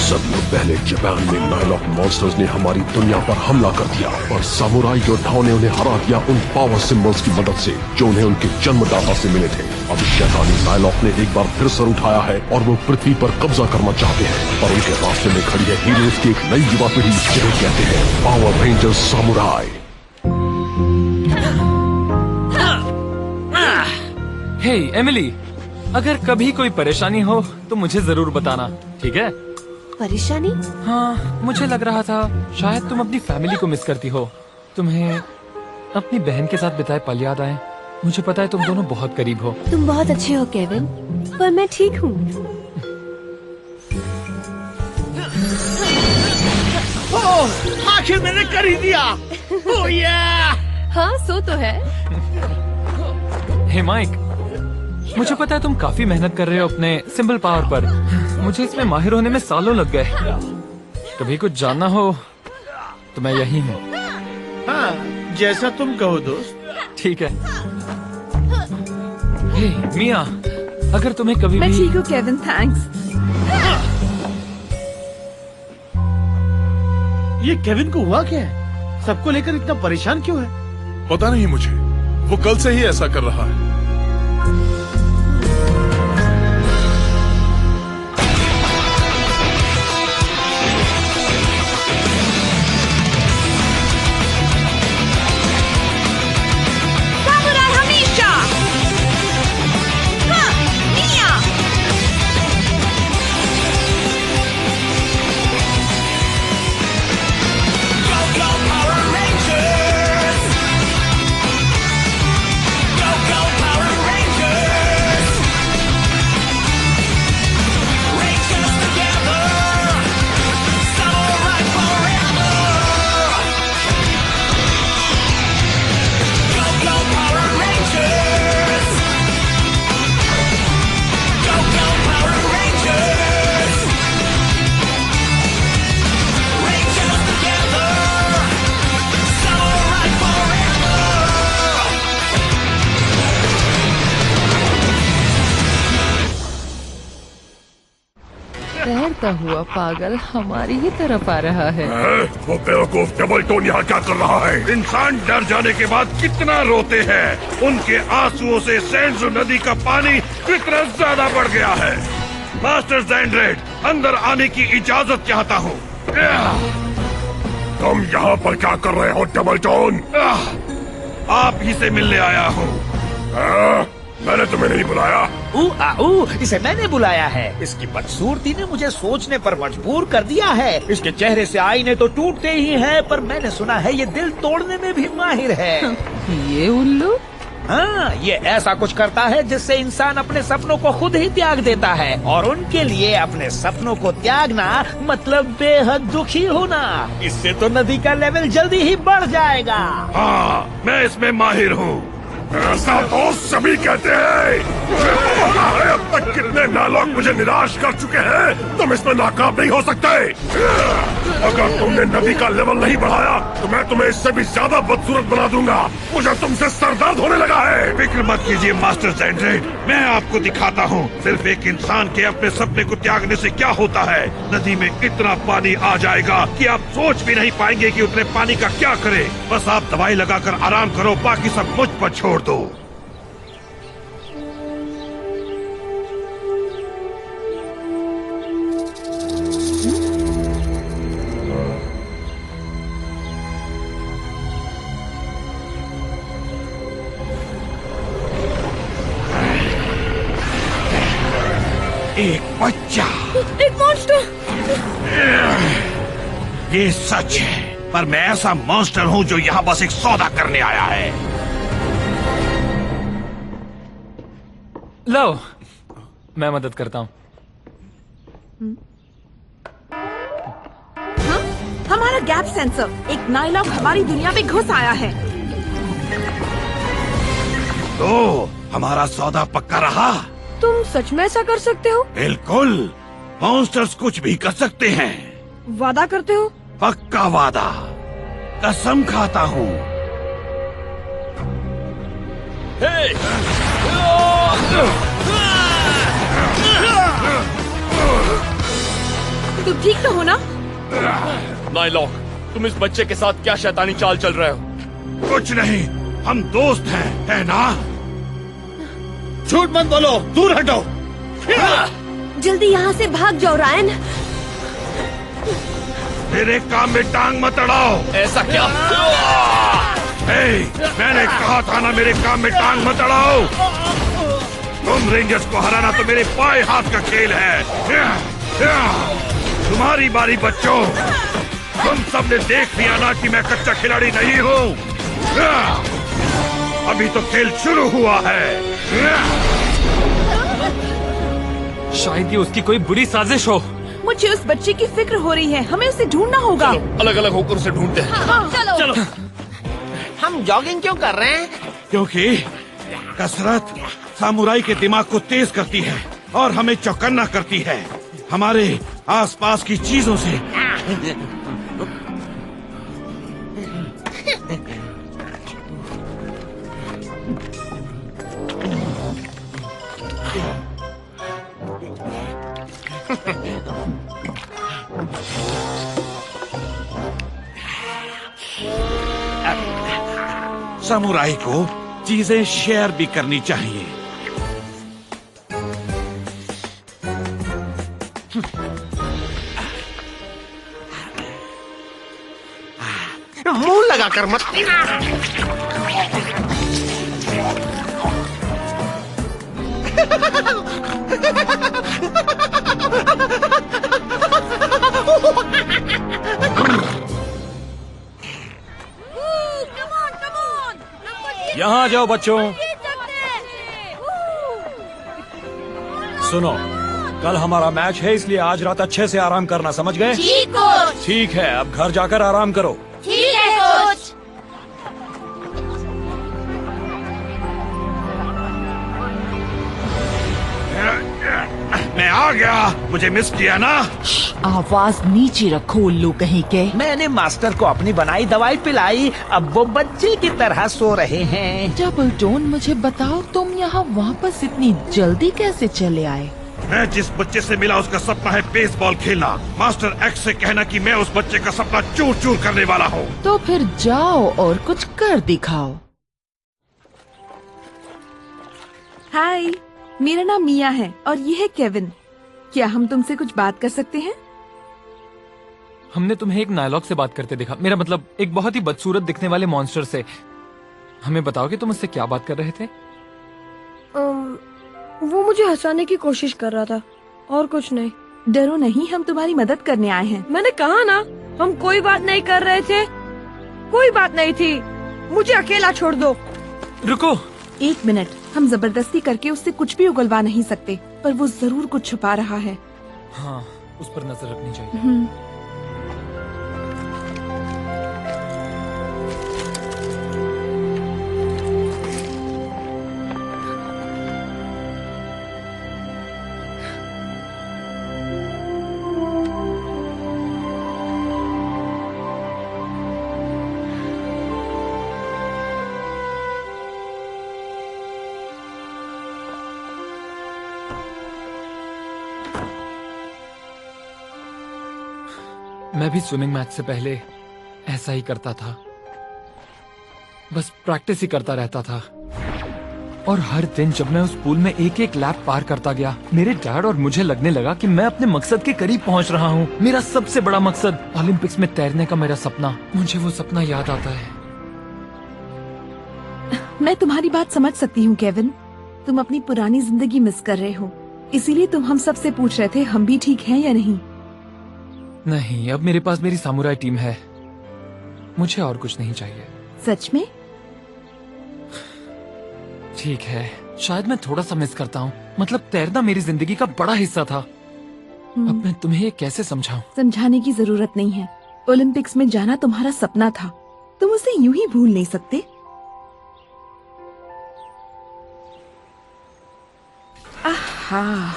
सदियों पहले जापान में नाइलॉक मॉन्स्टर्स ने हमारी दुनिया पर हमला कर दिया और सामुराई योद्धाओं ने उन्हें हरा दिया उन पावर सिंबल्स की मदद से जो उन्हें उनके जन्मदाता से मिले थे। अब शैतानी नाइलॉक ने एक बार फिर सर उठाया है और वो पृथ्वी पर कब्जा करना चाहते हैं, पर उनके रास्ते में खड़ी है हीरोज की एक नई युवा पीढ़ी जिन्हें कहते हैं पावर रेंजर्स सामुराई। हे एमिली, अगर कभी कोई परेशानी हो तो मुझे जरूर बताना, ठीक है? परेशानी? हाँ, मुझे लग रहा था शायद तुम अपनी फैमिली को मिस करती हो। तुम्हें अपनी बहन के साथ बिताए पल याद आए। मुझे पता है तुम दोनों बहुत करीब हो। तुम बहुत अच्छे हो केविन, पर मैं ठीक हूँ। आखिर मैंने कर ही दिया। ओह हाँ, सो तो है। हे माइक, मुझे पता है तुम काफी मेहनत कर रहे हो अपने सिंबल पावर पर। मुझे इसमें माहिर होने में सालों लग गए। कभी कुछ जानना हो तो मैं यही हूँ। हाँ, जैसा तुम कहो दोस्त। ठीक है। हे मिया, अगर तुम्हें कभी मैं भी... ठीक हूँ केविन, थैंक्स। ये केविन को हुआ क्या है? सबको लेकर इतना परेशान क्यों है? पता नहीं मुझे, वो कल से ही ऐसा कर रहा है। तैरता हुआ पागल हमारी ही तरफ आ रहा है। वो बेवकूफ डबल टोन यहाँ क्या कर रहा है? इंसान डर जाने के बाद कितना रोते हैं। उनके आंसुओं से सेंजू नदी का पानी कितना ज्यादा बढ़ गया है। मास्टर ज़ैंड्रेड, अंदर आने की इजाजत चाहता हूँ। तुम यहाँ पर क्या कर रहे हो डबल टोन? आप ही से मिलने आया हूँ। मैंने तुम्हें नहीं बुलाया। इसे मैंने बुलाया है। इसकी बदसूरती ने मुझे सोचने पर मजबूर कर दिया है। इसके चेहरे से आईने तो टूटते ही हैं, पर मैंने सुना है ये दिल तोड़ने में भी माहिर है। ये उल्लू? हाँ, ये ऐसा कुछ करता है जिससे इंसान अपने सपनों को खुद ही त्याग देता है, और उनके लिए अपने सपनों को त्यागना मतलब बेहद दुखी होना। इससे तो नदी का लेवल जल्दी ही बढ़ जाएगा। हाँ, मैं इसमें माहिर हूँ। ऐसा तो सभी कहते हैं। अब तक कितने नालॉक मुझे निराश कर चुके हैं, तुम इसमें नाकाम नहीं हो सकते। अगर तुमने नदी का लेवल नहीं बढ़ाया तो मैं तुम्हें इससे भी ज्यादा बदसूरत बना दूंगा। मुझे तुमसे सरदर्द होने लगा है। फिक्र मत कीजिए मास्टर ज़ैंड्रेड, मैं आपको दिखाता हूँ सिर्फ एक इंसान के अपने सपने को त्यागने से क्या होता है। नदी में इतना पानी आ जाएगा कि आप सोच भी नहीं पाएंगे कि उतने पानी का क्या करे। बस आप दवाई लगाकर आराम करो, बाकी सब मुझ पर छोड़ दो। एक बच्चा, एक मॉन्स्टर। ये सच है, पर मैं ऐसा मॉन्स्टर हूँ जो यहाँ बस एक सौदा करने आया है। लो, मैं मदद करता हूँ। हाँ? हमारा गैप सेंसर, एक नाइलॉक हमारी दुनिया में घुस आया है। तो हमारा सौदा पक्का रहा? तुम सच में ऐसा कर सकते हो? बिल्कुल, मॉन्स्टर्स कुछ भी कर सकते हैं। वादा करते हो? पक्का वादा, कसम खाता हूँ। तुम ठीक तो हो ना? नाइलॉक, तुम इस बच्चे के साथ क्या शैतानी चाल चल रहे हो? कुछ नहीं, हम दोस्त हैं, है ना? झूठ मत बोलो, दूर हटो। जल्दी यहाँ से भाग जाओ रायन। मेरे काम में टांग मत अड़ाओ। ऐसा क्या? मैंने कहा था ना, मेरे काम में टांग मत अड़ाओ। तुम रेंजर्स को हराना तो मेरे पाए हाथ का खेल है। तुम्हारी बारी बच्चों। तुम सबने देख लिया ना कि मैं कच्चा खिलाड़ी नहीं हूँ। अभी तो खेल शुरू हुआ है। शायद ये उसकी कोई बुरी साजिश हो। मुझे उस बच्चे की फिक्र हो रही है, हमें उसे ढूंढना होगा। अलग अलग होकर उसे ढूंढते हैं। चलो। हम जॉगिंग क्यों कर रहे हैं? क्योंकि कसरत सामुराई के दिमाग को तेज करती है और हमें चौकन्ना करती है हमारे आसपास की चीजों से। सामुराई को चीजें शेयर भी करनी चाहिए। मुंह लगाकर मत। यहाँ जाओ बच्चों। सुनो, कल हमारा मैच है, इसलिए आज रात अच्छे से आराम करना, समझ गए? ठीक है, अब घर जाकर आराम करो। ठीक है कोच। मैं आ गया, मुझे मिस किया ना? आवाज नीचे रखो उल्लू कहीं के। मैंने मास्टर को अपनी बनाई दवाई पिलाई, अब वो बच्चे की तरह सो रहे हैं। डबल टोन, मुझे बताओ तुम यहाँ वापस इतनी जल्दी कैसे चले आए? मैं जिस बच्चे से मिला उसका सपना है बेसबॉल खेलना। मास्टर एक्स से कहना कि मैं उस बच्चे का सपना चूर चूर करने वाला हूँ। तो फिर जाओ और कुछ कर दिखाओ। हाय, मेरा नाम मिया है और ये है केविन। क्या हम तुमसे कुछ बात कर सकते हैं? हमने तुम्हें एक नायलॉक से बात करते देखा, मेरा मतलब एक बहुत ही बदसूरत दिखने वाले मॉन्स्टर से। हमें बताओ कि तुम उससे क्या बात कर रहे थे? वो मुझे हंसाने की कोशिश कर रहा था और कुछ नहीं। डरो नहीं, हम तुम्हारी मदद करने आए हैं। मैंने कहा ना, हम कोई बात नहीं कर रहे थे। कोई बात नहीं थी, मुझे अकेला छोड़ दो। रुको, 1 मिनट, हम जबरदस्ती करके उससे कुछ भी उगलवा नहीं सकते, पर वो जरूर कुछ छुपा रहा है। हाँ, उस पर नजर रखनी चाहिए। मैं भी स्विमिंग मैच से पहले ऐसा ही करता था, बस प्रैक्टिस ही करता रहता था। और हर दिन जब मैं उस पूल में एक एक लैप पार करता गया, मेरे डैड और मुझे लगने लगा कि मैं अपने मकसद के करीब पहुंच रहा हूँ। मेरा सबसे बड़ा मकसद, ओलंपिक्स में तैरने का मेरा सपना। मुझे वो सपना याद आता है। मैं तुम्हारी बात समझ सकती हूँ केविन, तुम अपनी पुरानी जिंदगी मिस कर रहे हो, इसीलिए तुम हम सबसे पूछ रहे थे हम भी ठीक हैं या नहीं। नहीं, अब मेरे पास मेरी सामुराई टीम है, मुझे और कुछ नहीं चाहिए। सच में? ठीक है, शायद मैं थोड़ा सा मिस करता हूँ, मतलब तैरना मेरी जिंदगी का बड़ा हिस्सा था। अब मैं तुम्हें ये कैसे समझाऊं? समझाने की जरूरत नहीं है, ओलंपिक्स में जाना तुम्हारा सपना था, तुम उसे यूं ही भूल नहीं सकते। आहा,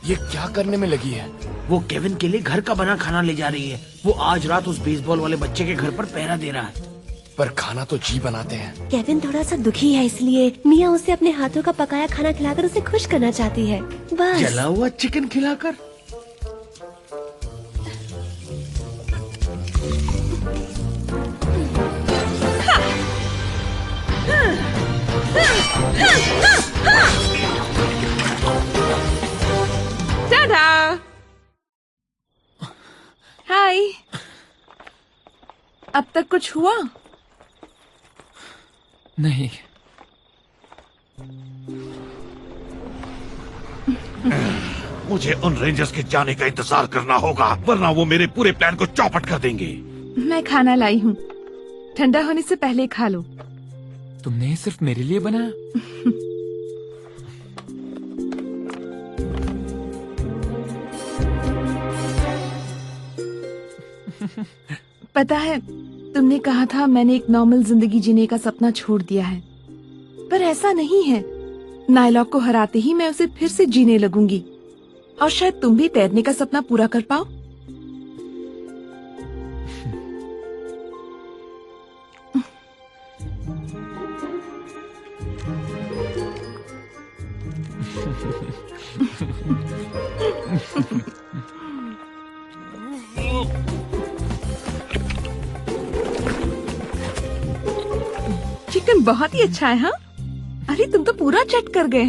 ये क्या करने में लगी है? वो केविन के लिए घर का बना खाना ले जा रही है। वो आज रात उस बेसबॉल वाले बच्चे के घर पर पहरा दे रहा है। पर खाना तो जी बनाते हैं। केविन थोड़ा सा दुखी है, इसलिए मिया उसे अपने हाथों का पकाया खाना खिलाकर उसे खुश करना चाहती है। बस जला हुआ चिकन खिलाकर। टाटा। हाय। अब तक कुछ हुआ? नहीं। मुझे उन रेंजर्स के जाने का इंतजार करना होगा, वरना वो मेरे पूरे प्लान को चौपट कर देंगे। मैं खाना लाई हूँ, ठंडा होने से पहले खा लो। तुमने ये सिर्फ मेरे लिए बनाया? पता है, तुमने कहा था मैंने एक नॉर्मल जिंदगी जीने का सपना छोड़ दिया है, पर ऐसा नहीं है। नायलॉक को हराते ही मैं उसे फिर से जीने लगूंगी, और शायद तुम भी तैरने का सपना पूरा कर पाओ। चिकन बहुत ही अच्छा है। हाँ, अरे तुम तो पूरा चट कर गए।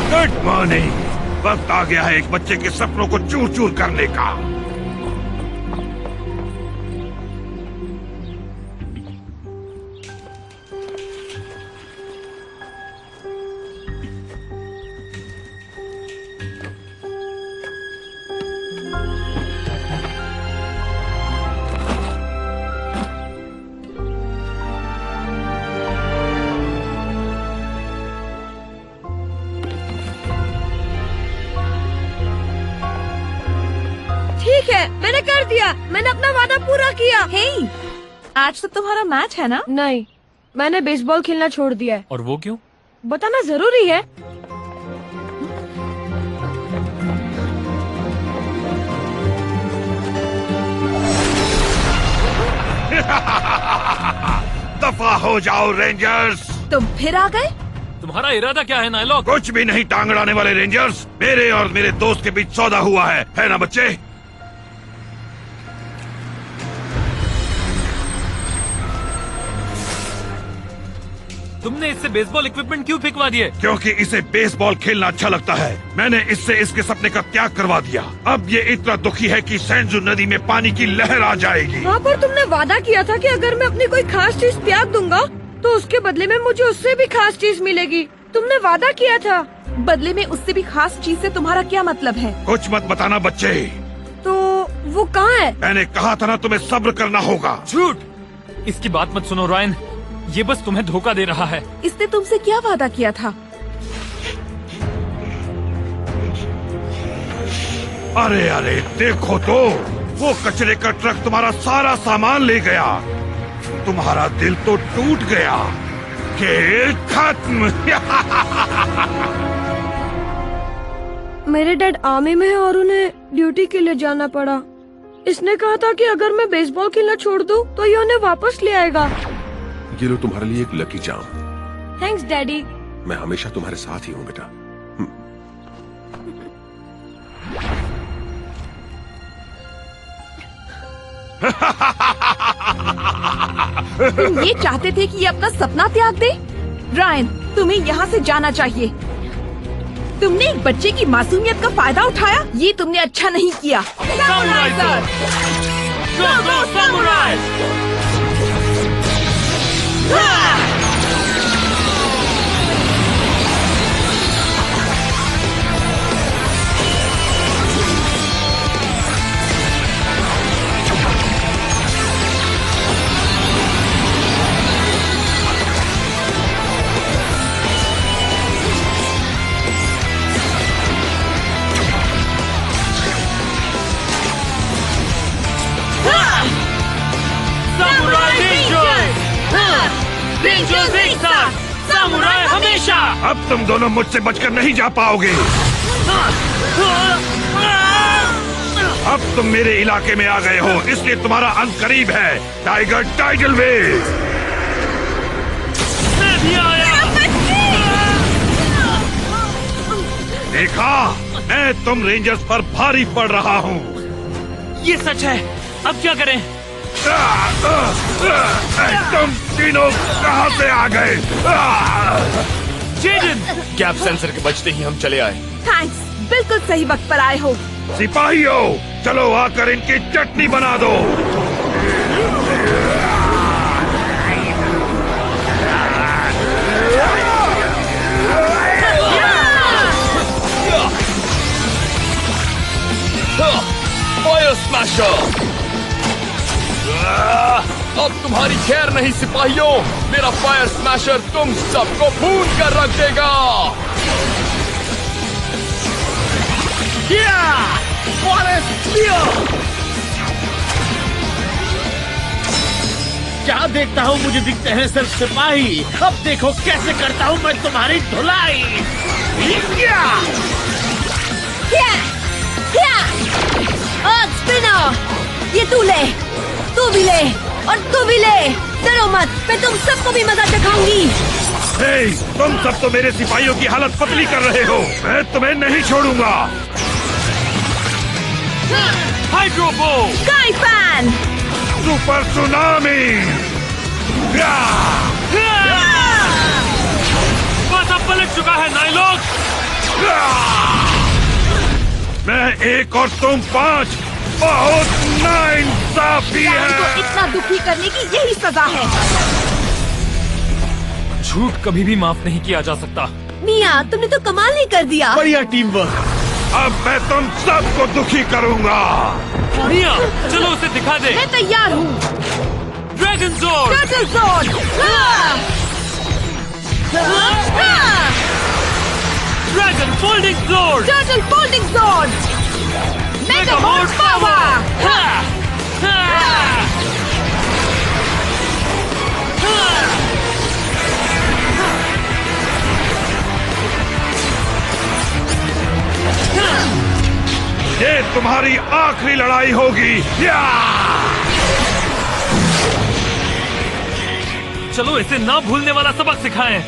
Good morning. वक्त आ गया है एक बच्चे के सपनों को चूर चूर करने का। ठीक है, मैंने कर दिया। मैंने अपना वादा पूरा किया। हे, आज तो तुम्हारा मैच है ना? नहीं, मैंने बेसबॉल खेलना छोड़ दिया है। और वो क्यों? बताना जरूरी है। दफा हो जाओ रेंजर्स। तुम फिर आ गए? तुम्हारा इरादा क्या है नायलॉक? कुछ भी नहीं टांग अड़ाने वाले रेंजर्स। मेरे और मेरे दोस्त के बीच सौदा हुआ है ना बच्चे? तुमने इससे बेसबॉल इक्विपमेंट क्यों फेंकवा दिए? क्योंकि इसे बेसबॉल खेलना अच्छा लगता है। मैंने इससे इसके सपने का त्याग करवा दिया। अब ये इतना दुखी है कि सेंजू नदी में पानी की लहर आ जाएगी। हाँ, पर तुमने वादा किया था कि अगर मैं अपनी कोई खास चीज त्याग दूंगा तो उसके बदले में मुझे उससे भी खास चीज मिलेगी। तुमने वादा किया था। बदले में उससे भी खास चीज से तुम्हारा क्या मतलब है? कुछ मत बताना बच्चे। तो वो कहाँ है? मैंने कहा था ना, तुम्हें सब्र करना होगा। झूठ! इसकी बात मत सुनो रायन, ये बस तुम्हें धोखा दे रहा है। इसने तुमसे क्या वादा किया था? अरे अरे देखो तो, वो कचरे का ट्रक तुम्हारा सारा सामान ले गया। तुम्हारा दिल तो टूट गया। खेल खत्म। मेरे डैड आर्मी में है और उन्हें ड्यूटी के लिए जाना पड़ा। इसने कहा था कि अगर मैं बेसबॉल खेलना छोड़ दूं तो ये उन्हें वापस ले आएगा। ये लो तुम्हारे लिए एक लकी जाम। Thanks daddy. मैं हमेशा तुम्हारे साथ ही हूँ बेटा। तुम ये चाहते थे कि ये अपना सपना त्याग दे? रायन, तुम्हें यहाँ से जाना चाहिए। तुमने एक बच्चे की मासूमियत का फायदा उठाया, ये तुमने अच्छा नहीं किया। Samurai sir! Go go samurai! अब तुम दोनों मुझसे बचकर नहीं जा पाओगे। अब तुम मेरे इलाके में आ गए हो, इसलिए तुम्हारा अंत करीब है। Tiger tidal wave. देखा, मैं तुम रेंजर्स पर भारी पड़ रहा हूँ। ये सच है। अब क्या करें? तुम तीनों कहाँ से आ गए? जेडन! गैप सेंसर के बचते ही हम चले आए। थैंक्स, बिल्कुल सही वक्त पर आए हो। सिपाहियों, चलो आकर इनकी चटनी बना दो। Fire smasher! अब तुम्हारी खैर नहीं सिपाहियों, मेरा फायर स्मैशर तुम सबको भून कर रख देगा। क्या देखता हूँ, मुझे दिखते हैं सिर्फ सिपाही। अब देखो कैसे करता हूँ मैं तुम्हारी धुलाई। ये तू ले, तू भी ले और तू भी ले। डरो मत, मैं तुम सबको भी मजा दिखाऊंगी। हे, तुम सब तो मेरे सिपाहियों की हालत पतली कर रहे हो। मैं तुम्हें नहीं छोड़ूंगा। हाइड्रोबो! Sky fan! Super tsunami! बस अब पलट चुका है नाइलॉक। मैं एक और तुम 5। बहुत नाइंसाफी है। को इतना दुखी करने की यही सजा है। झूठ कभी भी माफ नहीं किया जा सकता। मिया, तुमने तो कमाल ही कर दिया। बढ़िया टीम वर्क। अब मैं तुम सबको दुखी करूंगा। मिया, चलो उसे दिखा दे। मैं तैयार हूँ। Dragon zord! Turtle zord! Dragon folding zord! Turtle folding zord! Megamorph power! ये तुम्हारी आखिरी लड़ाई होगी। चलो इसे ना भूलने वाला सबक सिखाएं।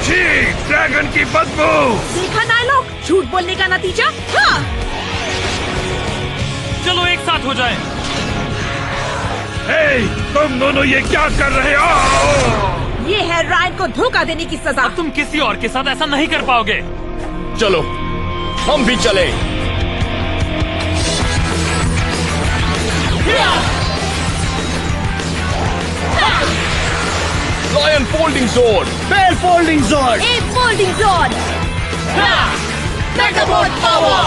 छी, ड्रैगन की बदबू! देखा नाइलॉक, झूठ बोलने का नतीजा। हाँ। चलो एक साथ हो जाएं। हे, तुम दोनों ये क्या कर रहे हो? ये है रायन को धोखा देने की सजा। अब तुम किसी और के साथ ऐसा नहीं कर पाओगे। चलो हम भी चले। Lion folding sword, Bear folding sword, एक folding sword, मेगामोर्ट पावर!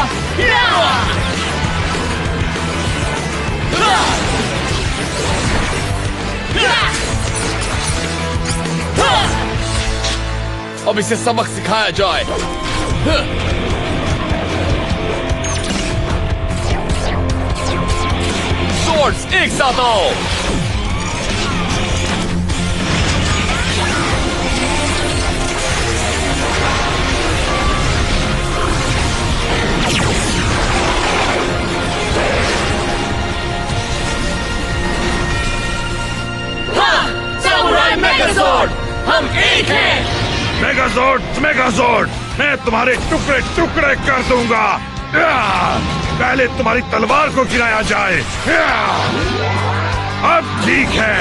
अब इसे सबक सिखाया जाए। Swords एक साथ आओ। मेगाज़ोर्ड, हम एक हैं। मेगाज़ोर्ड, मैं तुम्हारे टुकड़े टुकड़े कर दूंगा। पहले तुम्हारी तलवार को गिराया जाए। अब ठीक है।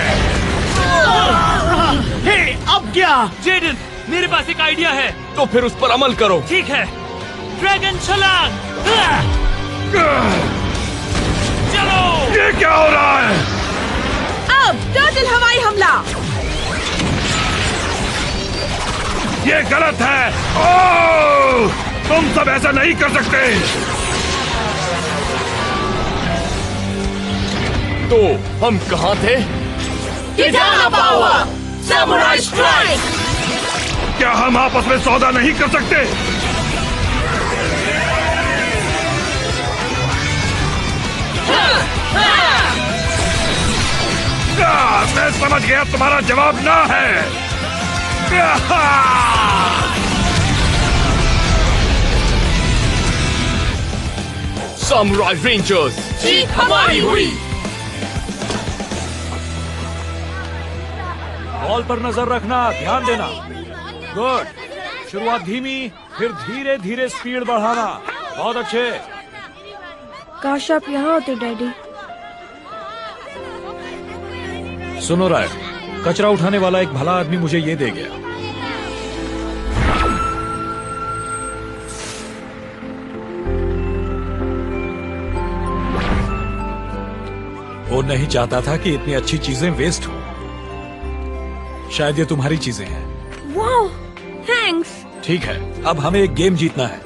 हे, अब क्या? जेडन, मेरे पास एक आइडिया है। तो फिर उस पर अमल करो। ठीक है, ड्रैगन छलांग। चलो। ये क्या हो रहा है? अब टर्टल हवाई हमला। ये गलत है। ओह! तुम सब ऐसा नहीं कर सकते। तो हम कहाँ थे? किटाना पावर! Samurai strike! क्या हम आपस में सौदा नहीं कर सकते? मैं समझ गया तुम्हारा जवाब ना है। सामुराई रेंजर्स, जीत हमारी हुई। बॉल पर नजर रखना, ध्यान देना। गुड। शुरुआत धीमी, फिर धीरे धीरे स्पीड बढ़ाना। बहुत अच्छे। काश आप यहाँ होते डैडी। सुनो राय, कचरा उठाने वाला एक भला आदमी मुझे ये दे गया। वो नहीं चाहता था कि इतनी अच्छी चीजें वेस्ट हो। शायद ये तुम्हारी चीजें हैं। Wow, thanks. ठीक है, अब हमें एक गेम जीतना है।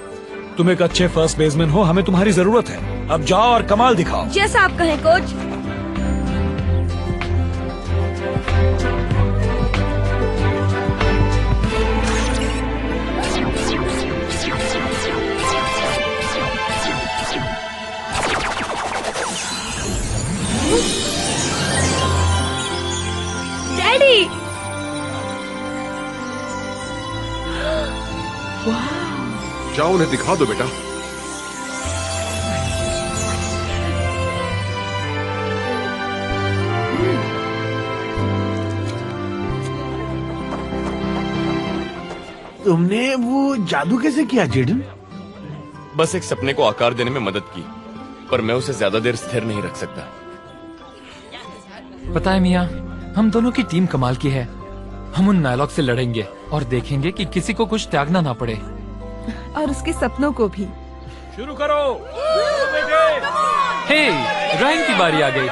तुम एक अच्छे फर्स्ट बेसमैन हो, हमें तुम्हारी जरूरत है। अब जाओ और कमाल दिखाओ। जैसा आप कहें कोच। डैडी। जाओ उन्हें दिखा दो बेटा। तुमने वो जादू कैसे किया जेडन? बस एक सपने को आकार देने में मदद की, पर मैं उसे ज्यादा देर स्थिर नहीं रख सकता। पता है मियाँ, हम दोनों की टीम कमाल की है। हम उन नायलॉक से लड़ेंगे और देखेंगे कि किसी को कुछ त्यागना ना पड़े। और उसके सपनों को भी। शुरू करो। हे, रायन की बारी आ गई।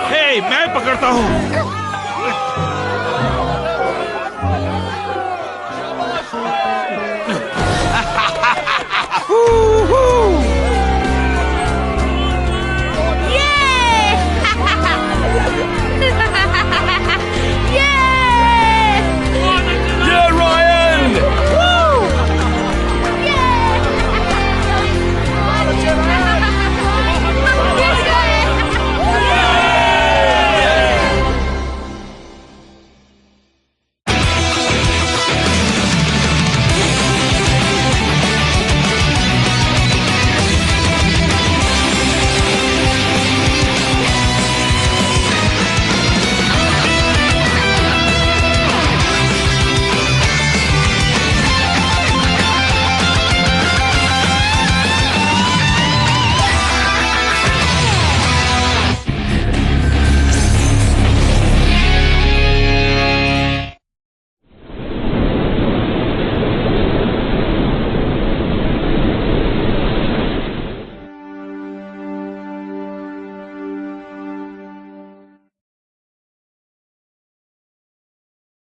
हे, मैं पकड़ता हूँ।